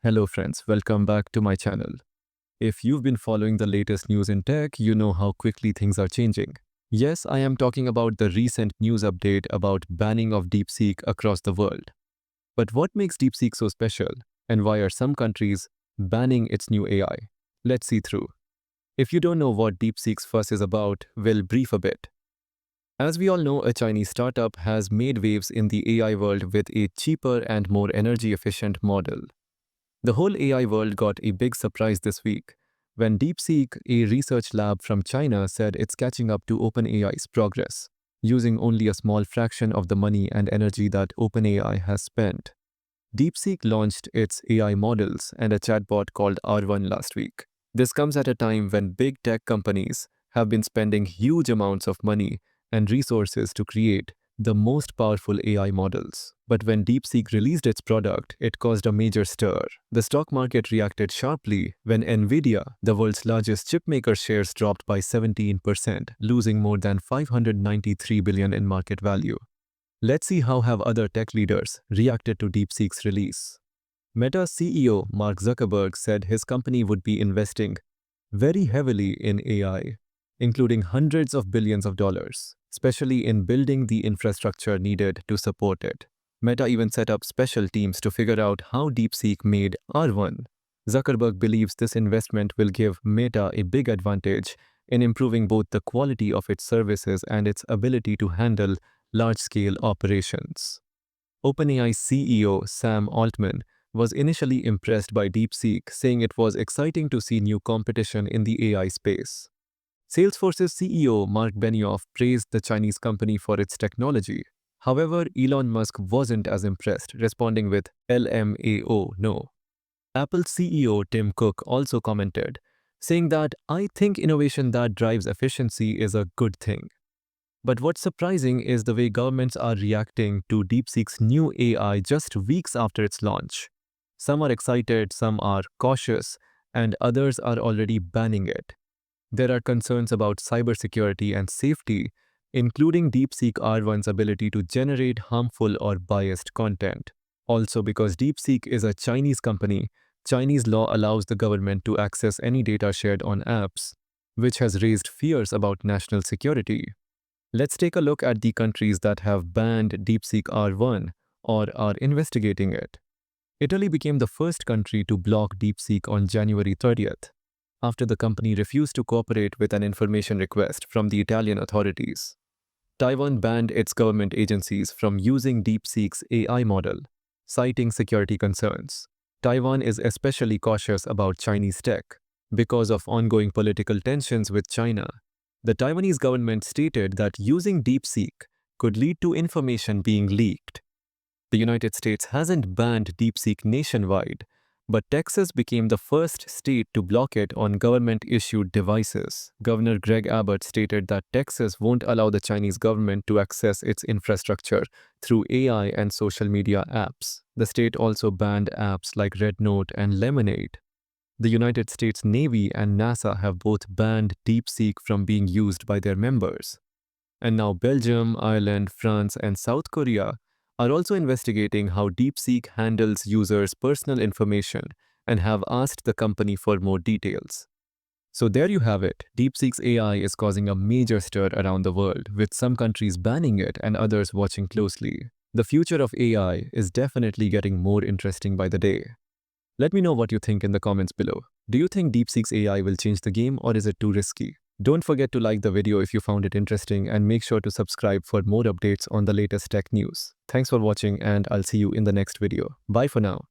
Hello friends, welcome back to my channel. If you've been following the latest news in tech, you know how quickly things are changing. Yes, I am talking about the recent news update about banning of DeepSeek across the world. But what makes DeepSeek so special, and why are some countries banning its new AI? Let's see through. If you don't know what DeepSeek's fuss is about, we'll brief a bit. As we all know, a Chinese startup has made waves in the AI world with a cheaper and more energy-efficient model. The whole AI world got a big surprise this week when DeepSeek, a research lab from China, said it's catching up to OpenAI's progress, using only a small fraction of the money and energy that OpenAI has spent. DeepSeek launched its AI models and a chatbot called R1 last week. This comes at a time when big tech companies have been spending huge amounts of money and resources to create the most powerful AI models. But when DeepSeek released its product, it caused a major stir. The stock market reacted sharply when Nvidia, the world's largest chipmaker, shares dropped by 17%, losing more than 593 billion in market value. Let's see how have other tech leaders reacted to DeepSeek's release. Meta CEO Mark Zuckerberg said his company would be investing very heavily in AI, including hundreds of billions of dollars, especially in building the infrastructure needed to support it. Meta even set up special teams to figure out how DeepSeek made R1. Zuckerberg believes this investment will give Meta a big advantage in improving both the quality of its services and its ability to handle large-scale operations. OpenAI CEO Sam Altman was initially impressed by DeepSeek, saying it was exciting to see new competition in the AI space. Salesforce's CEO Mark Benioff praised the Chinese company for its technology. However, Elon Musk wasn't as impressed, responding with LMAO no. Apple's CEO Tim Cook also commented, saying that I think innovation that drives efficiency is a good thing. But what's surprising is the way governments are reacting to DeepSeek's new AI just weeks after its launch. Some are excited, some are cautious, and others are already banning it. There are concerns about cybersecurity and safety, including DeepSeek R1's ability to generate harmful or biased content. Also, because DeepSeek is a Chinese company, Chinese law allows the government to access any data shared on apps, which has raised fears about national security. Let's take a look at the countries that have banned DeepSeek R1 or are investigating it. Italy became the first country to block DeepSeek on January 30th, after the company refused to cooperate with an information request from the Italian authorities. Taiwan banned its government agencies from using DeepSeek's AI model, citing security concerns. Taiwan is especially cautious about Chinese tech because of ongoing political tensions with China. The Taiwanese government stated that using DeepSeek could lead to information being leaked. The United States hasn't banned DeepSeek nationwide, but Texas became the first state to block it on government-issued devices. Governor Greg Abbott stated that Texas won't allow the Chinese government to access its infrastructure through AI and social media apps. The state also banned apps like RedNote and Lemonade. The United States Navy and NASA have both banned DeepSeek from being used by their members. And now Belgium, Ireland, France, and South Korea are also investigating how DeepSeek handles users' personal information and have asked the company for more details. So there you have it. DeepSeek's AI is causing a major stir around the world, with some countries banning it and others watching closely. The future of AI is definitely getting more interesting by the day. Let me know what you think in the comments below. Do you think DeepSeek's AI will change the game, or is it too risky? Don't forget to like the video if you found it interesting, and make sure to subscribe for more updates on the latest tech news. Thanks for watching, and I'll see you in the next video. Bye for now.